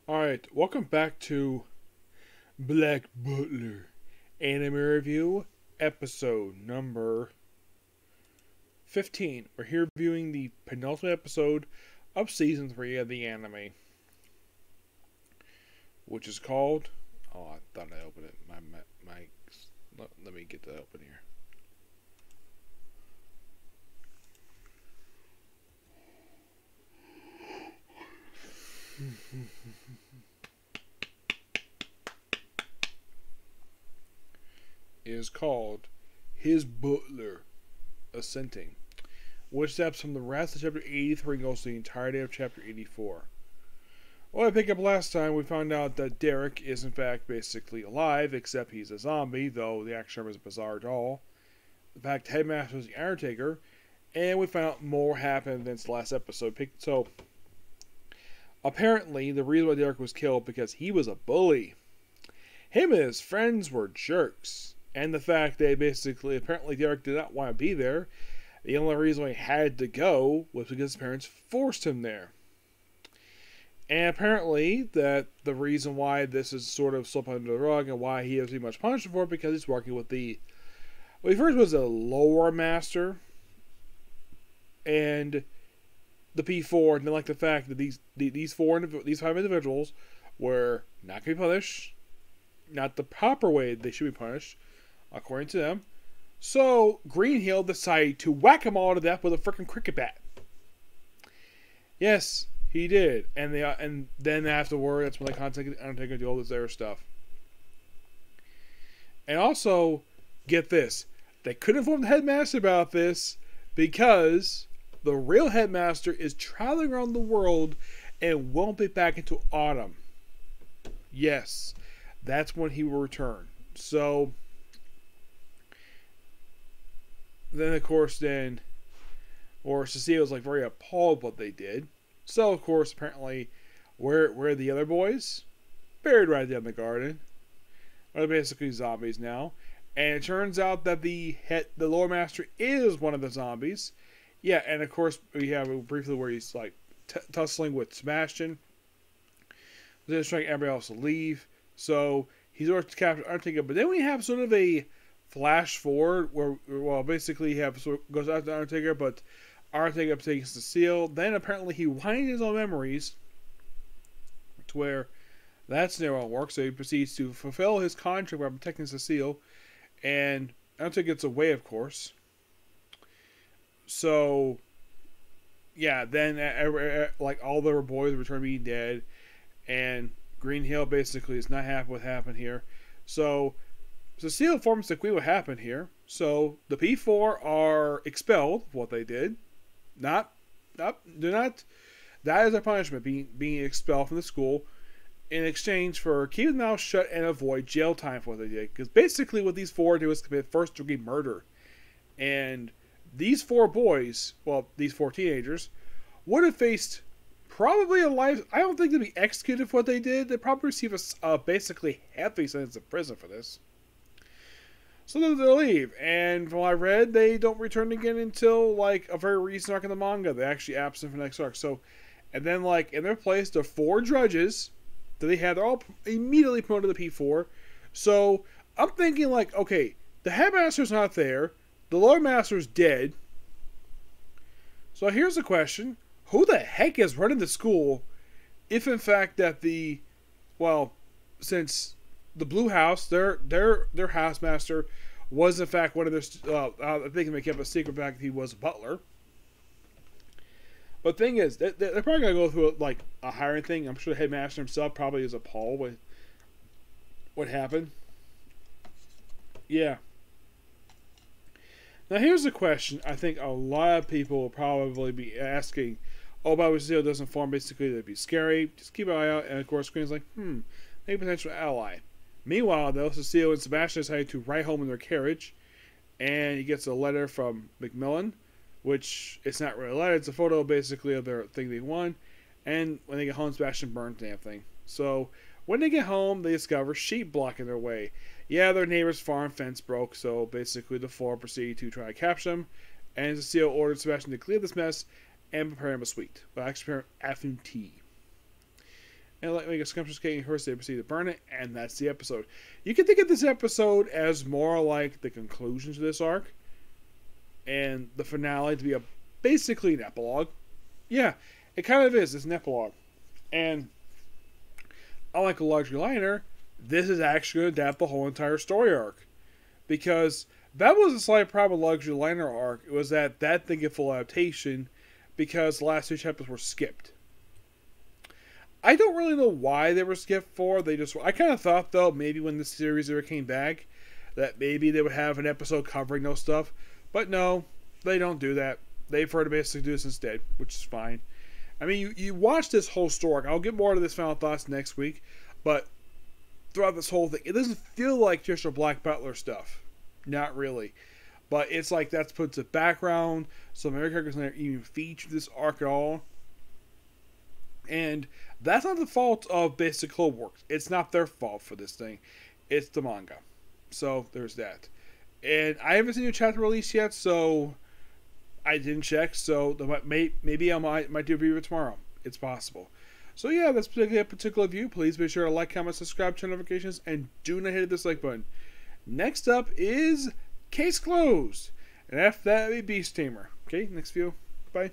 Alright, welcome back to Black Butler Anime Review, episode number 15. We're here reviewing the penultimate episode of season 3 of the anime, which is called... Oh, I thought I opened it. Let me get that open here. Is called His Butler, Assenting, which steps from the rest of chapter 83 and goes to the entirety of chapter 84. Well, I picked up last time, we found out that Derek is in fact basically alive, except he's a zombie, though the action term is bizarre at all. In fact, Headmaster was the Undertaker, and we found out more happened since the last episode. So, apparently, the reason why Derek was killed because he was a bully. Him and his friends were jerks. And the fact that basically, apparently Derek did not want to be there. The only reason why he had to go was because his parents forced him there. And apparently, that the reason why this is sort of slipped under the rug and why he hasn't much punishment for it, because he's working with the... Well, he first was a lower master. And the P4, and then like the fact that these five individuals were not going to be punished. Not the proper way they should be punished, according to them. So, Greenhill decided to whack them all to death with a freaking cricket bat. Yes, he did. And then afterward, that's when they contacted the Undertaker to do all this other stuff. And also, get this. They couldn't inform the headmaster about this because the real headmaster is traveling around the world and won't be back until autumn. Yes, that's when he will return. So... Then, of course, Cecile was like very appalled what they did. So, of course, apparently, where are the other boys? Buried right there in the garden. They're basically zombies now. And it turns out that the Lord Master is one of the zombies. Yeah, and of course, we have briefly where he's like tussling with Sebastian. Then he's trying to get everybody else to leave. So, he's ordered to capture Undertaker. But then we have sort of a flash forward where, well, basically he goes after the Undertaker, but Undertaker takes Cecile. Then apparently he winds his own memories to where that scenario won't work, so he proceeds to fulfill his contract by protecting Cecile, and Undertaker gets away, of course. So, yeah, then like all the boys return being dead, and Greenhill basically is not happy with what happened here. So Cecile informs the Queen what happened here. So the P4 are expelled for what they did. That is their punishment, being expelled from the school in exchange for keeping their mouth shut and avoid jail time for what they did. Because basically what these four do is commit first-degree murder. And these four boys, well, these four teenagers, would have faced probably a life... I don't think they'd be executed for what they did. They'd probably receive a basically heavy sentence of prison for this. So they'll leave, and from what I read, they don't return again until, like, a very recent arc in the manga. They're actually absent from the next arc. So, and then, like, in their place, the four judges that they had, they're all immediately promoted to P4. So, I'm thinking, like, okay, the headmaster's not there, the Lord Master's dead. So here's the question. Who the heck is running the school if, in fact, that since the Blue House, their housemaster was in fact one of their. I think they kept a secret back that he was a butler. But the thing is, they're probably gonna go through like a hiring thing. I'm sure the headmaster himself probably is appalled with what happened. Yeah. Now here's the question. I think a lot of people will probably be asking. Oh, but Cecile doesn't form. Basically, that'd be scary. Just keep an eye out. And of course, Queen's like, maybe potential ally. Meanwhile, though, Cecile and Sebastian decided to ride home in their carriage, and he gets a letter from Macmillan, which it's not really a letter, it's a photo basically of their thing they won, and when they get home, Sebastian burns the damn thing. So, when they get home, they discover sheep blocking their way. Yeah, their neighbor's farm fence broke, so basically the four proceed to try to capture them, and Cecile ordered Sebastian to clear this mess and prepare him a sweet. Well, actually prepare him afternoon tea. and like make a scrumptious cake and first they proceed to burn it, and that's the episode. You can think of this episode as more like the conclusion to this arc, and the finale to be basically an epilogue. Yeah, it kind of is. It's an epilogue. And unlike a luxury liner, this is actually going to adapt the whole entire story arc. Because that was a slight problem with luxury liner arc. It was that didn't get full adaptation because the last two chapters were skipped. I don't really know why they were skipped for. I kind of thought, though, maybe when the series ever came back, that maybe they would have an episode covering those stuff. But no, they don't do that. They prefer to basically do this instead, which is fine. I mean, you watch this whole story. I'll get more to this final thoughts next week. But throughout this whole thing, it doesn't feel like just a Black Butler stuff. Not really. But it's like that's put to background. So American characters never even feature this arc at all. And that's not the fault of Basic Cloverworks. It's not their fault for this thing. It's the manga. So there's that. And I haven't seen a chapter release yet, so I didn't check. So maybe I might do a review tomorrow. It's possible. So yeah, that's a particular view. Please be sure to like, comment, subscribe, turn notifications, and do not hit the dislike button. Next up is Case Closed. And after that, it'll be Beast Tamer. Okay, next view. Bye.